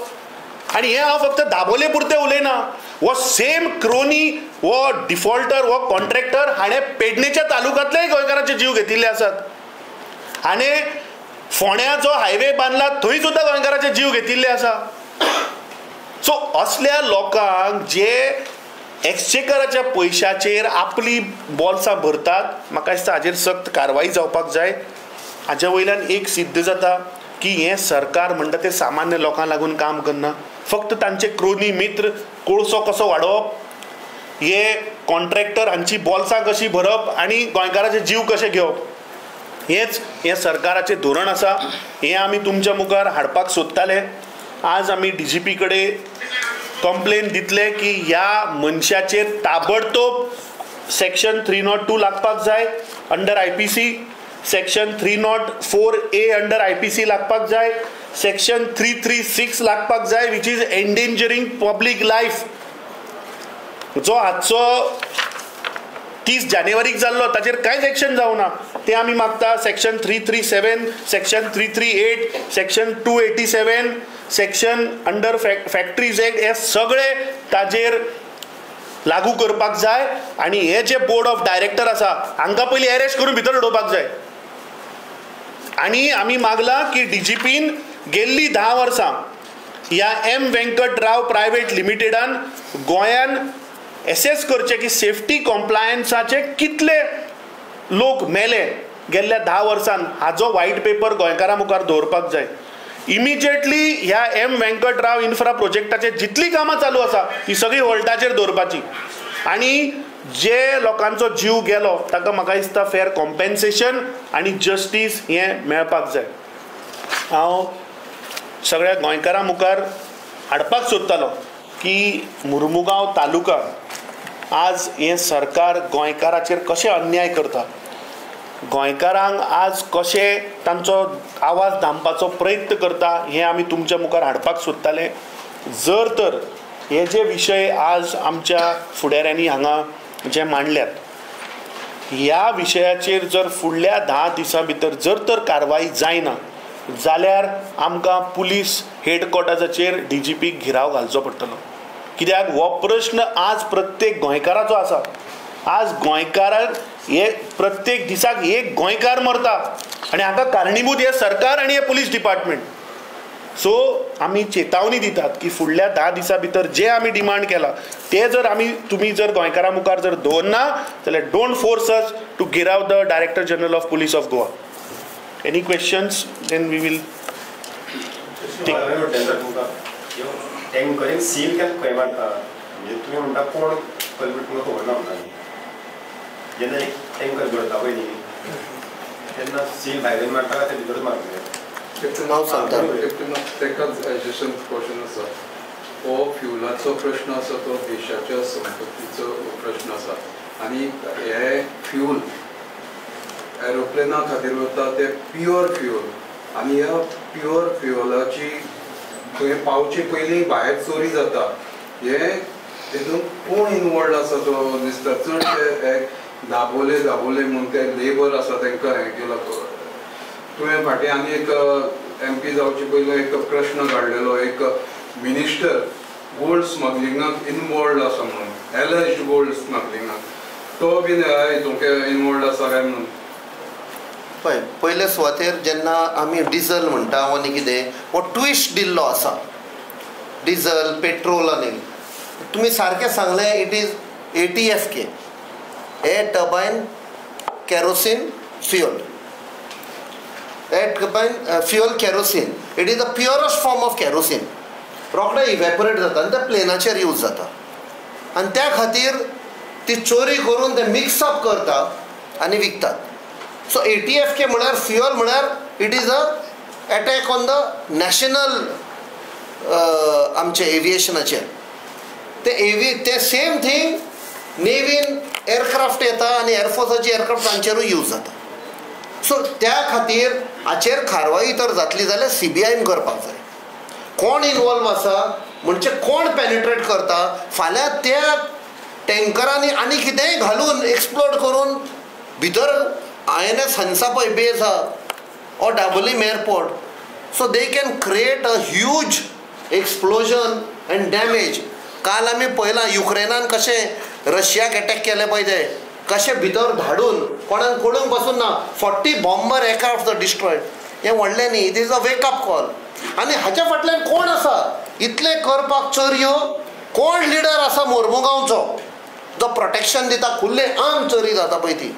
आनी हे हांव फक्त दाबोले पुरते उलयना, हो सेम क्रोनी, हो डिफॉल्टर, हो कॉन्ट्रॅक्टर हाणें पेडणेच्या तालुक्यांतलेय गोंयकाराचे जीव घेतिल्ले आसात. हाणें फोंड्या जो हायवे बांदला थंय सुद्दां गोंयकाराचे जीव घेतिल्ले आसा. सो असल्या लोकांक जे एक्सचेकराच्या पयशाचेर आपली बॉल्सां भरतात, म्हाका दिसता हाचेर सक्त कारवाई जावपाक जाय. हाच्या वयल्यान एक सिद्ध जाता की हें सरकार म्हणटा तें सामान्य लोकांक लागून काम करना, फक्त तांचे क्रोनी मित्र कोळसो कसो वाडोवप, हे कॉन्ट्रॅक्टर हांची बॉल्सां कशी भरप आनी गोंयकाराचे जीव कशे घेवप, हेच हे सरकाराचें धोरण आसा. हें आमी तुमच्या मुखार हाडपाक सोदताले. आज आमी DGP कडेन कंप्लेन दितले की ह्या मनशाचेर ताबडतोब सेक्शन 302 लागपाक जाय under IPC, section 304A under IPC लागपाक जाय, सेक्शन 336 लागपाक जाय, which is endangering public life. जो हाचो 30 जानेवारीक जाल्लो ताचेर कांयच एक्शन जावना, ते आमी मागता. Section 337, section 338, section 287, section under factories act, हे सगळे ताचेर लागू करपाक जाय. आनी हे जे बोर्ड ऑफ डायरेक्टर आसा हांकां पयलीं अरेस्ट करून भितर उडोवपाक जाय. आनी आमी मागला की DGPन गेल्ली 10 वर्सां ह्या एम वेंकटराव प्रायवेट लिमिटेडान गोंयान एसेस करचे की सेफ्टी कॉम्प्लायन्साचे कितले लोक मेले गेल्ल्या 10 वर्सांत, हाजो व्हायट पेपर गोंयकारां मुखार दवरपाक जाय. इमिजिएटली ह्या एम वेंकटराव इन्फ्रा प्रोजेक्टाचे जितली कामां चालू आसा ती सगळी होल्डाचेर दवरपाची. आनी जे लोकांचो जीव गेलो ताका म्हाका दिसता फेर कॉम्पेन्सेशन आनी जस्टीस हें मेळपाक जाय. हांव सगळ्या गोंयकारां मुखार हाडपाक सोदतालो की मुर्मुगांव तालुका आज हें सरकार गोंयकाराचेर कशें अन्याय करता, गोंयकारांक आज कशें तांचो आवाज दामपाचो प्रयत्न करता, हें आमी तुमच्या मुखार हाडपाक सोदताले. जर तर हे जे विशय आज आमच्या फुडाऱ्यांनी हांगा जे मांडल्यात, ह्या विशयाचेर जर फुडल्या 10 दिसां भितर जर तर कारवाई जायना जाल्यार आमकां पुलीस हेडक्वॉर्टर्साचेर DGPक घिराव घालचो पडटलो. कित्याक हो प्रश्न आज प्रत्येक गोंयकाराचो आसा. आज गोंयकाराक हे प्रत्येक दिसाक एक गोंयकार मरता आनी हाका कारणीभूत हे सरकार आनी हे पुलीस डिपार्टमेंट. सो आमी चेतावणी दितात की फुडल्या 10 दिसां भितर जे आमी डिमांड केला ते जर तुमी जर गोंयकारां मुखार जर दवरना जाल्यार don't force us to gherao the director general of police of Goa. Any questions? Then we will टँकरीन सील केलें खंय मारता, म्हणजे तुमी म्हणटा कोण कल्पिट तुमकां खबर ना म्हणटा. जेन्ना एक टँकर घडटा पळय न्ही तेन्ना सील भायल्यान मारता काय ते भितर मारता? नांव सांगता तेकाच एजुकेशन क्वेश्चन आसा. हो फ्युलाचो प्रश्न आसा तो देशाच्या संपत्तीचो प्रश्न आसा. आनी हे फ्यूल एरोप्लेना खातीर वता ते प्युअर फ्यूल, आनी ह्या प्युअर फ्युलाची थंय पावचे पयलीं भायर चोरी जाता. हे तितून कोण इनवॉल्ड आसा तो दिसता. चडशे दाबोले म्हणून ते लेबर आसा तांकां हें केला. तुवें फाटीं आनी एक MP जावचे पयलीं एक प्रश्न काडलेलो, एक मिनिस्टर गोल्ड स्मगलिंगाक इनवॉल्ड आसा म्हणून, एलेज्ड गोल्ड स्मगलिंगाक, तो बीन हितूंक इनवॉल्ड आसा काय म्हणून. पळय पयले सुवातेर जेन्ना आमी डिझल म्हणटा आनी कितें हो ट्विस्ट दिल्लो आसा, डिझल पेट्रोल आनी तुमी सारकें सांगलें, it is ATFK, air turbine kerosene fuel. At fuel kerosene. It is the purest form of kerosene. रोखडे इवॅपोरेट जाता आनी ते प्लेनाचेर यूज जाता. आनी त्या खातीर ती चोरी करून ते मिक्सअप करतात आनी विकतात. सो ATFK म्हळ्यार फ्युअल म्हळ्यार it is a attack on the national आमचे एविएशनाचेर. ते सेम थिंग नेवीन एअरक्राफ्ट येता आनी एअरफोर्साची एअरक्राफ्ट तांचेरूय यूज जाता. सो त्या खातीर हाचेर कारवाई तर जातली जाल्यार CBIन करपाक जाय. कोण इनवॉल्व आसा म्हणजे कोण पेनिट्रेट करता. फाल्यां त्या टँकरांनी आनी कितेंय घालून एक्सप्लोड करून भितर INS हंसा पळय बेस आहा or Dabolim airport. So they can create a huge explosion and damage. काल आमी पळयलां युक्रेनान कशें रशियाक अटॅक केले पळय ते कशें भितर धाडून कोणाक कळूंक पासून ना 40 बॉम्बर एअरक्राफ्ट डिस्ट्रॉयड. हें व्हडलें न्ही. It is a wake up call. आनी हाच्या फाटल्यान कोण आसा इतलें करपाक चोरयो. कोण लिडर आसा मोर्मुगांवचो जो प्रोटेक्शन दिता. खुल्ले आम चोरी जाता पळय ती.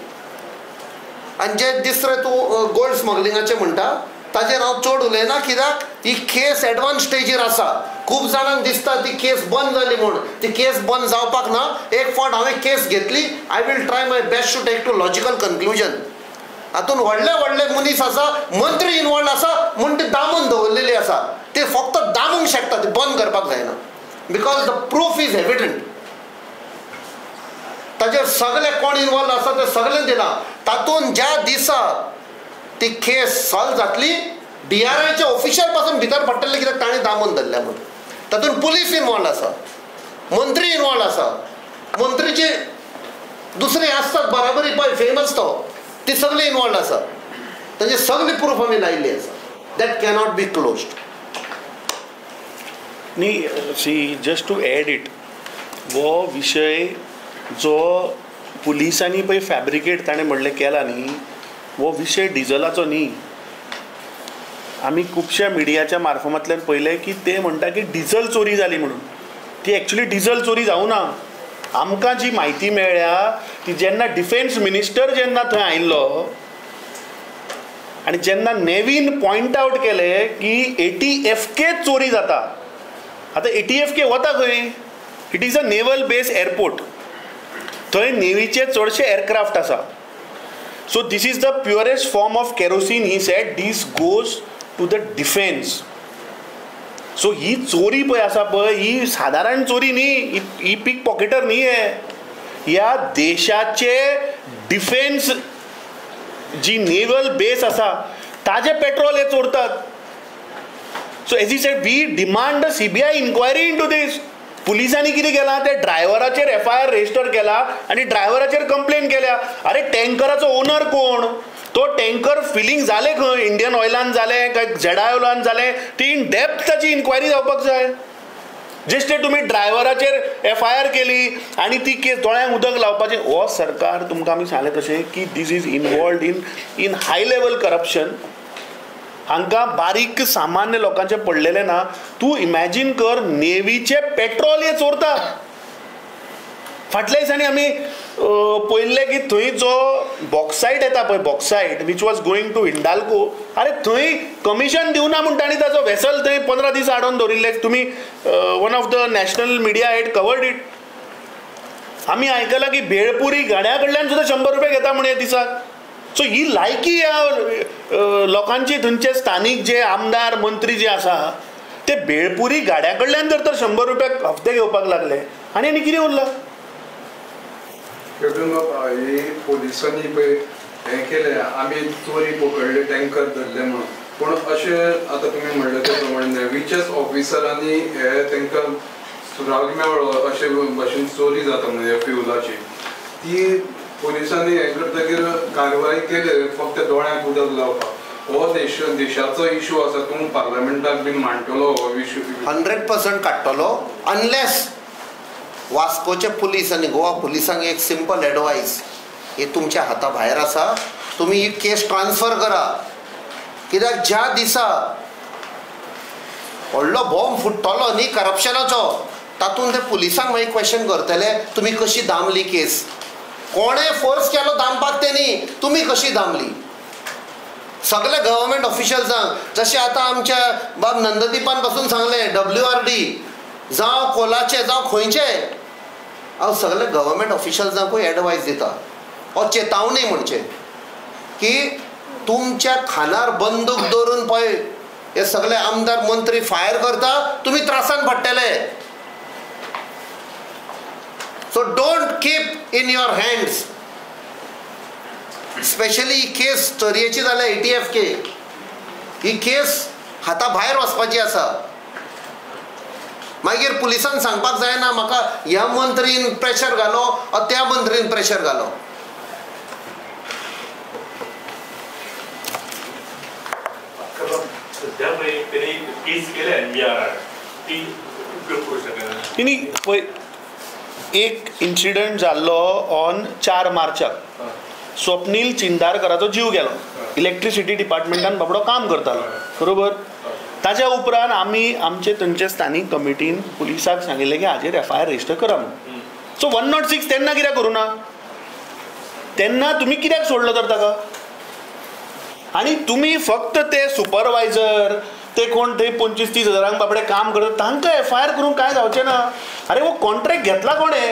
आनी जे दुसरें तूं गोल्ड स्मगलिंगाचें म्हणटा ताजेर हांव चड उलयना. कित्याक ही केस एडवान्स स्टेजीर आसा. खूब जाणांक दिसता ती केस बंद जाली म्हूण. ती केस बंद जावपाक ना. एक फावट हांवें केस घेतली. I will try my best to take to logical conclusion. हातून व्हडले व्हडले मनीस आसा मंत्री इनवॉल्ड आसा म्हूण ती दामून दवरलेली आसा. ते फक्त दामूंक शकता. ती बंद करपाक जायना बिकॉज द प्रूफ इज एविडंट. ताजेर सगळे कोण इनवॉल्व आसा ते सगळें दिलां. तातूंत ज्या दिसा ती केस सॉल्व जातली DRIचे ऑफिशियल पासून भितर पडटले कित्याक ताणें दामून धरल्या म्हणून. तातूंत पुलीस इनवॉल्व आसा. मंत्री इनवॉल्व आसा. मंत्रीचे दुसरे आसतात बराबरी पळय फेमस तो ती सगळी इनवॉल्व आसा. तांचे सगळे प्रूफ आमी लायिल्ली आसा. That cannot be closed. न्ही see just to add it वो विशय जो पुलिसांनी पळय फॅब्रिकेट ताणें म्हणलें केला न्ही वो विशय डिझलाचो न्ही. आमी खुबश्या मिडियाच्या मार्फतांतल्यान पळयलें की ते म्हणटा की डिझल चोरी जाली म्हणून. ती एक्चुली डिझल चोरी जावं ना. आमकां जी म्हायती मेळ्ळ्या ती जेन्ना डिफेन्स मिनिस्टर जेन्ना थंय आयिल्लो आनी जेन्ना नेवीन पॉयंट आवट केलें की ATFK चोरी जाता. आतां ATFK वता खंय. It is a naval base airport. थंय नेवीचे चडशे एअरक्राफ्ट आसा. So this is the purest form of kerosene. He said this goes to the defence. So ही चोरी पळय आसा पळय ही सादारण चोरी न्ही. ही पीक पॉकेटर न्ही. ह्या देशाचे डिफेन्स जी नेवल बेस आसा ताजे पेट्रोल हे चोरतात. So as he said we demand the CBI inquiry into this. पुलिसांनी कितें केलां ते ड्रायव्हराचेर FIR रेजिस्टर केला आनी ड्रायव्हराचेर कंप्लेन केल्या. अरे टँकराचो ओनर कोण. तो टँकर फिलिंग जालें खंय. इंडियन ऑयलान जालें काय ZIOलान जालें ती इन डेप्थ ताची इन्क्वायरी जावपाक जाय. जेस्टे तुमी ड्रायव्हराचेर FIR केली आनी ती केस दोळ्यांक उदक लावपाचें. हो सरकार तुमकां आमी सांगलें तशें की this is involved in high level corruption. हांकां बारीक सामान्य लोकांचे पडलेले ना. तूं इमॅजीन कर नेवीचे पेट्रोल हे चोरता. फाटल्या दिसांनी आमी पळयल्लें की थंय जो बॉक्सायट येता पळय bauxite which was going to Hindalco. अरे थंय कमिशन दिवना म्हूण तांणी ताचो वेसल थंय 15 दीस आडोवन दवरिल्ले. तुमी one of the national media head covered it. आमी आयकलां की भेळपुरी गाड्या कडल्यान सुद्दां 100 रुपया घेता म्हण हे दिसाक. सो ही लायकी ह्या लोकांची थंयचे स्थानीक जे आमदार मंत्री जे आसा ते भेळपुरी गाड्या कडल्यान जर तर 100 रुपया हप्ते घेवपाक लागले आनी कितें उरलां. पोलिसांनी पळय हें केलें आमी चोरी पकडले टँकर धरले म्हणून. पूण अशें आतां तुमी म्हणलें ते प्रमाणे नेवीच्याच ऑफिसरांनी हे तांकां सुराग मेळ्ळो अशे भाशेन चोरी जाता म्हणजे फ्युलाची. ती पोलिसांनी हे करतकीर कारवाय केली फक्त दोळ्यांक उदक लावपाक. हो देशाचो इशू आसा. तूं पार्लमेंटाक बीन मांडटलो हो इशू 100% काडटलो. अनलेस वास्कोचे पुलीस आनी गोवा पुलिसांक एक सिंपल एडवायस हे तुमच्या हाता भायर आसा. तुमी ही केस ट्रान्सफर करा. कित्याक ज्या दिसा व्हडलो बॉम्ब फुट्टलो न्ही करप्शनाचो तातूंत ते पुलिसांक मागीर क्वेश्चन करतले तुमी कशी दामली केस. कोणें फोर्स केलो दामपाक ते न्ही तुमी कशी दामली. सगळे गव्हर्मेंट ऑफिशियल्सांक, जशें आतां आमच्या बाब नंददीपान पासून सांगलें WRD जावं कोलाचे जावं खंयचे, हांव सगळे गव्हर्मेंट ऑफिशियल्सांकूय एडवायस दिता हो चेतावणी म्हणचे की तुमच्या खानार बंदूक दवरून पळय हे सगळे आमदार मंत्री फायर करता, तुमी त्रासान पडटले. So don't keep in your hands. Specially ही केस चरयेची जाल्या ATFK, ही केस हाता भायर वचपाची आसा. मागीर पुलिसांक सांगपाक जायना म्हाका ह्या मंत्रीन प्रेशर घालो वा त्या मंत्रीन प्रेशर घालो. एक इन्सिडंट जाल्लो ऑन 4 मार्चाक. स्वप्नील चिंदारकराचो जीव गेलो. इलेक्ट्रिसिटी डिपार्टमेंटान बाबडो काम करतालो, बरोबर. ताच्या उपरांत आमी आमचे थंयचे स्थानीक कमिटीन पुलिसाक सांगिल्लें की हाजेर FIR रजिस्टर करा म्हणून. सो 106 तेन्ना कित्याक करूं ना? तेन्ना तुमी कित्याक सोडलो तर ताका? आनी तुमी फक्त ते सुपरवायझर ते कोण थंय 25-30 हजारांक बाबडे काम करता तांकां FIR करूंक काय जावचें ना. अरे वो कॉन्ट्रॅक्ट घेतला कोणे?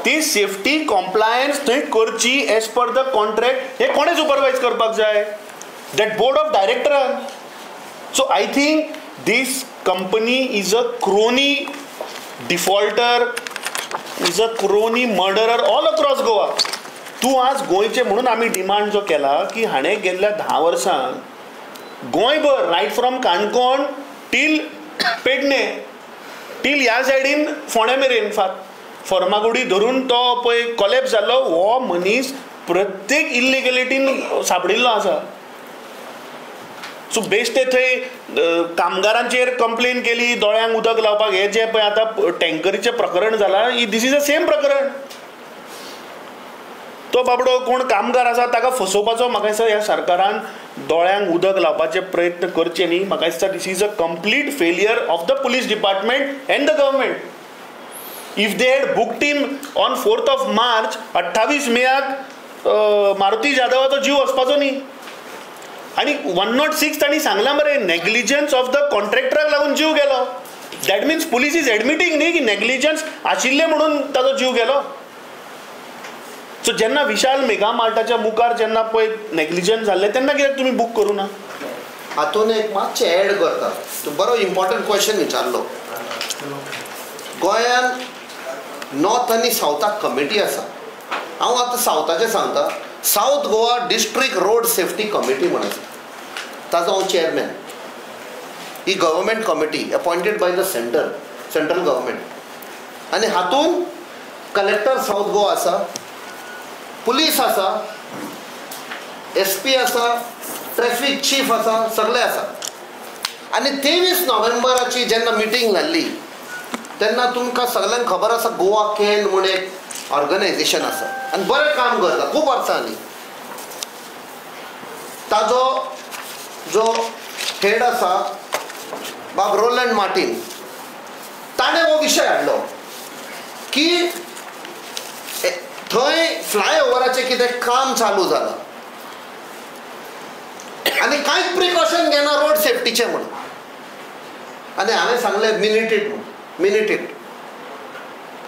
ती सेफ्टी कॉम्प्लायन्स थंय करची एज पर द कॉन्ट्रॅक्ट हे कोणे सुपरवायज करपाक जाय? दॅट बोर्ड ऑफ डायरेक्टरान. So I think this company is a crony defaulter, is a crony murderer all across Goa. तूं आज गोंयचे म्हणून आमी डिमांड जो केला की हाणें गेल्ल्या 10 वर्सांत गोंयभर right from Canacona till Pernem till ह्या सायडीन फोंड्या मेरेन फर्मागुडी धरून तो पळय कॉलेप्स जाल्लो, हो मनीस प्रत्येक इल्लिगलिटीन सापडिल्लो आसा. सो बेश्टे थंय कामगारांचेर कंप्लेन केली, दोळ्यांक उदक लावपाक, हे जे पळय आतां टँकरीचें प्रकरण जालां, दीस इज अ सेम प्रकरण. तो बाबडो कोण कामगार आसा ताका फसोवपाचो म्हाका दिसता ह्या सरकारान दोळ्यांक उदक लावपाचे प्रयत्न करचे न्ही. म्हाका दिसता this is a complete failure of the police department and the government. If they had booked him on 4th of March, 28 मेक मारुती जाधवाचो जीव वचपाचो न्ही. आनी 106 तांणी सांगलां मरे नेग्लिजन्स ऑफ द कॉन्ट्रॅक्टराक लागून जीव गेलो. दॅट मिन्स पुलीस इज एडमिटींग न्ही की नेग्लिजन्स आशिल्लें म्हणून ताचो जीव गेलो. सो जेन्ना विशाल मेगा मार्टाच्या मुखार जेन्ना पळय नेग्लिजन्स जाल्लें तेन्ना कित्याक तुमी बूक करूं ना? हातून एक मातशें एड करता. बरो इम्पॉर्टंट क्वेश्चन विचारलो. गोंयान नॉर्थ आनी सावथाक कमिटी आसा. हांव आतां सावथाचें सांगता. South Goa district road safety committee म्हणून आसा, ताजो हांव chairman. He government committee appointed by the central government. आनी हातून कलेक्टर सावथ गोवा आसा, पुलीस आसा, SP आसा, ट्रॅफिक चीफ आसा, सगळे आसा. आनी 23 नोव्हेंबराची जेन्ना मिटींग जाल्ली तेन्ना तुमकां सगळ्यांक खबर आसा गोवा कॅन म्हूण एक ऑर्गनायझेशन आसा आनी बरें काम करता खूब वर्सांनी. ताजो जो हेड आसा बाब रोलंड मार्टीन, ताणें हो विशय हाडलो की थंय फ्लायओव्हराचें कितें काम चालू जालां आनी कांयच प्रिकॉशन घेना रोड सेफ्टीचें म्हणून. आनी हांवें सांगलें मिनीट इट.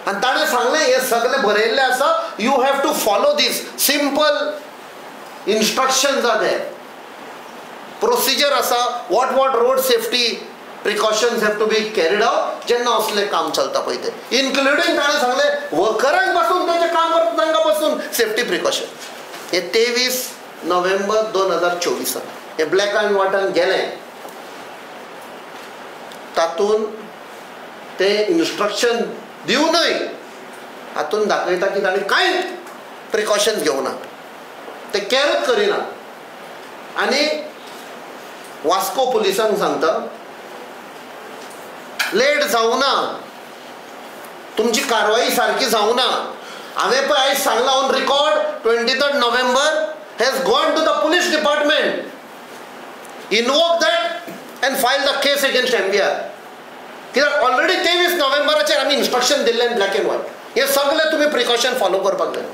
आनी ताणें सांगलें हें सगळें बरयल्लें आसा, you have to follow this simple instructions are there, procedure आसा, what road safety precautions have to be carried out जेन्ना असलें काम चलता पळय तें, इन्क्लुडींग ताणें सांगलें वर्करांक पासून तेजें काम करता तांकां पासून सेफ्टी प्रिकॉशन. हे 23 नोव्हेंबर 2024 हे ब्लॅक एंड व्हायटान गेलें. तातून ते इन्स्ट्रक्शन दिवनय हातून दाखयता की ताणें कांय प्रिकॉशन्स घेवना, ते कॅरच करिना. आनी वास्को पुलिसांक सांगता लेट जावं ना, तुमची कारवाई सारकी जावं ना. हांवें पळय आयज सांगलां on record 23 November has gone to the police department, invoke that and file the case against MVR. कित्याक ऑलरेडी 23 नोव्हेंबराचेर आमी इन्स्ट्रक्शन दिल्लें ब्लॅक एंड व्हायट. हे सगळे तुमी प्रिकॉशन फॉलो करपाक जाय.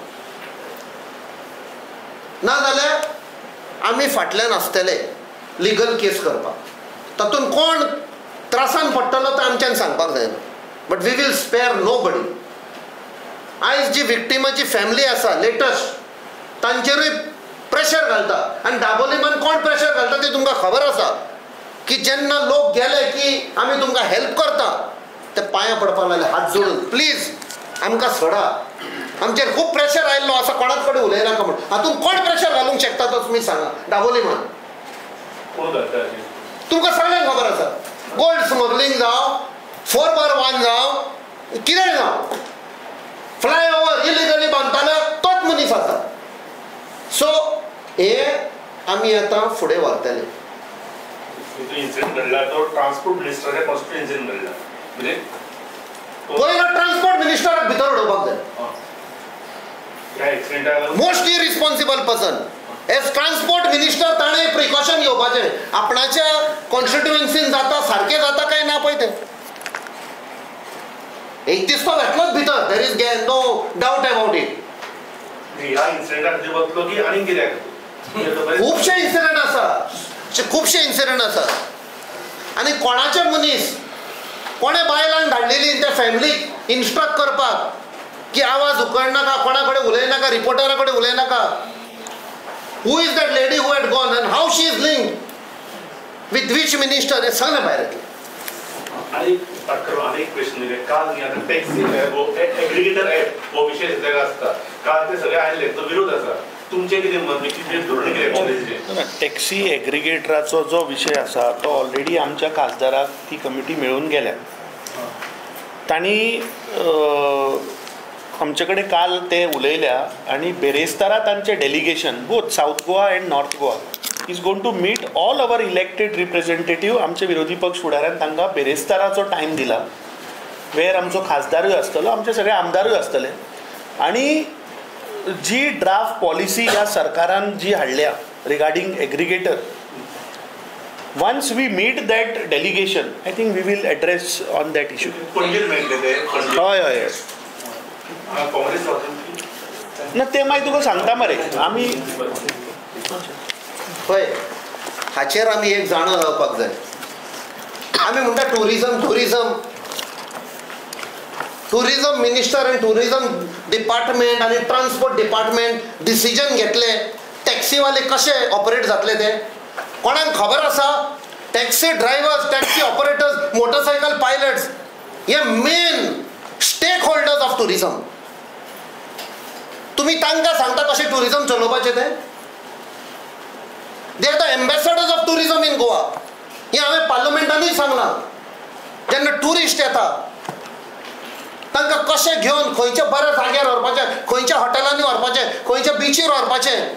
नाजाल्यार आमी फाटल्यान आसतले लिगल केस करपाक. तातूंत कोण त्रासान पडटलो तो आमच्यान सांगपाक जायना. But we will spare nobody. आयज जी विक्टिमाची फॅमिली आसा लेटस्ट तांचेरूय प्रेशर घालता. आनी दाबोलीमान कोण प्रेशर घालता ते तुमकां खबर आसा की जेन्ना लोक गेले की आमी तुमकां हेल्प करता ते पांयां पडपाक लागले हात जोडून प्लीज आमकां सोडा. आमचेर खूब प्रेशर आयिल्लो आसा कोणाच कडेन उलयनाका म्हूण. हातूंत कोण प्रेशर घालूंक शकता तो तुमी सांगा. दाबोलीमान तुमकां सगळ्यांक खबर आसा. गोल्ड स्मगलींग जावं 4x1 जावं कितेंय जावं फ्लायओव्हर इलिगली बांदतालो तोच मनीस आसा. सो हे आमी आतां फुडें व्हरतले. इन्सिडेंट घडला तो ट्रान्सपोर्ट मिनिस्टराच्या पासून इन्सिडेंट घडला म्हणजे पयलो ट्रान्सपोर्ट मिनिस्टराक भितर उडोवपाक जाय. Most irresponsible person as transport minister ताणें प्रिकॉशन घेवपाचें. आपणाच्या कॉन्स्टिट्युएन्सीन जाता सारकें जाता काय ना पळय तें एक दीस तो येतलोच भितर. There is no doubt about it. ह्या इन्सिडेंटा खातीर वतलो की आनी कित्याक खुबशे इन्सिडंट आसा. खुबशे इन्सिडंट आसा. आनी कोणाचे मनीस कोणें बायलांक धाडलेली त्या फॅमिलीक इन्स्ट्रक्ट करपाक की आवाज उखडनाका कोणा कडेन उलयनाका रिपोर्टरा कडेन उलयनाका. Who is that lady who had gone and how she is linked with which minister हें सगळें भायर येतलें. आणि अनेक क्वेश्चन दिले काल टॅक्सी एग्रिगेटर ऍप हो विषय सगळ्याक आसता. काल ते सगळे आयले तो विरोध आसा. तुमचे कितें मत कितें धोरण कितें काँग्रेसीचें. टॅक्सी एग्रिगेटराचो जो विशय आसा तो ऑलरेडी आमच्या खासदाराक ती कमिटी मेळून गेल्या. तांणी आमचे कडेन काल ते उलयल्या आनी बेरेस्तारा तांचें delegation both south Goa and north Goa is going to meet all our elected representative. आमचे विरोधी पक्ष फुडाऱ्यान तांकां बेरेस्ताराचो टायम दिला वेर आमचो खासदारूय आसतलो आमचे सगळे आमदारूय आसतले. आनी जी ड्राफ्ट पॉलिसी ह्या सरकारान जी हाडल्या regarding aggregator once we meet that delegation I think we will address on that issue. हय हय ना ते मागीर तुका सांगता मरे आमी पळय हाचेर आमी एक जाणो जावपाक जाय. आमी म्हणटा टुरिझम मिनिस्टर आनी टुरिझम डिपार्टमेंट आनी ट्रान्सपोर्ट डिपार्टमेंट डिसिजन घेतले टॅक्सीवाले कशे ऑपरेट जातले ते कोणाक खबर आसा. Taxi drivers taxi operators motorcycle pilots हे main stakeholders of tourism. तुमी तांकां सांगता कशें टुरिझम चलोवपाचें तें. They are the ambassadors of tourism in Goa. हें हांवें पार्लमेंटानूय सांगलां. जेन्ना टुरिस्ट येता तांकां कशें घेवन खंयच्या बऱ्या जाग्यार व्हरपाचें खंयच्या हॉटेलांनी व्हरपाचें खंयच्या बिचीर व्हरपाचें.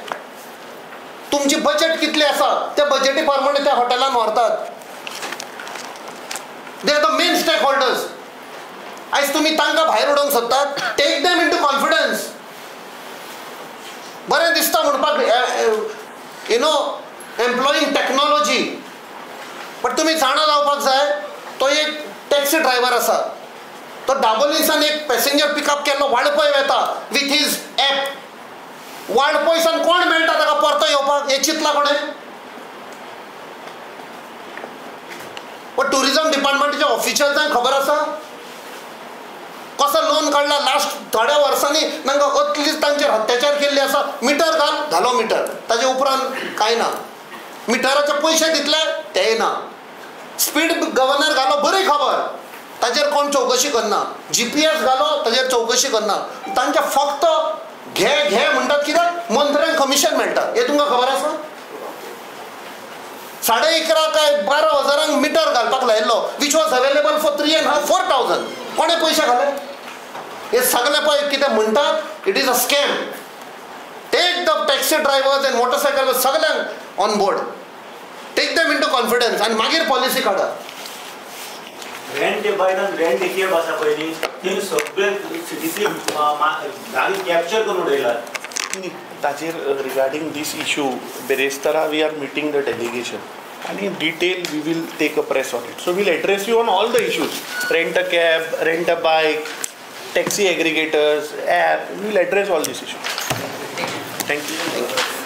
तुमची बजेट कितली आसा त्या बजेटी प्रमाणे त्या हॉटेलान व्हरतात. They are the main stakeholders. आयज तुमी तांकां भायर उडोवंक सोदतात. Take them into confidence. बरें दिसता म्हणपाक you know employing technology. But तुमी जाणा जावपाक जाय तो एक टॅक्सी ड्रायव्हर आसा. तो दाबोलीसान एक पॅसेंजर पिकअप केल्लो वाळपय वेता विथ हीज एप. वाळपयसान कोण मेळटा ताका परतो येवपाक हे चिंतला कोणें. पण टुरिझम डिपार्टमेंटाच्या ऑफिशियल्सांक खबर आसा कसो लोन काडला. लास्ट थोड्या वर्सांनी तांकां अतलीच तांचेर अत्याचार केल्ले आसा. मिटर घालो मिटर ताचे उपरांत कांय ना. मिटराचे पयशे दितले तेय ना. स्पीड गव्हर्नर घालो बरी खबर ताचेर कोण चवकशी करना. GPS घालो ताचेर चवकशी करना. तांचे फक्त घे म्हणटात कित्याक मंत्र्यांक कमिशन मेळटा हें तुमकां खबर आसा. 11.5 काय 12,000 मिटर घालपाक लायिल्लो वीच वॉज अवेलेबल फॉर 3,500-4,000. कोणें पयशे घाले. हे सगळे पळय कितें म्हणटात it is a scam. Take the taxi drivers and motorcycle सगळ्यांक on board. Take them into confidence आनी मागीर पॉलिसी काडा. रेंट बायलांक रेंट एक आसा पळय न्ही ती सगळे सिटींतली जागे कॅप्चर करून उडयल्यात. ताचेर रिगार्डींग दीस इश्यू बेरेस्तारा we are meeting the delegation and in detail we will take a press on it. So we'll address you on all the issues. Rent a cab, rent a bike, taxi aggregators, app. We'll address all these issues. Thank you.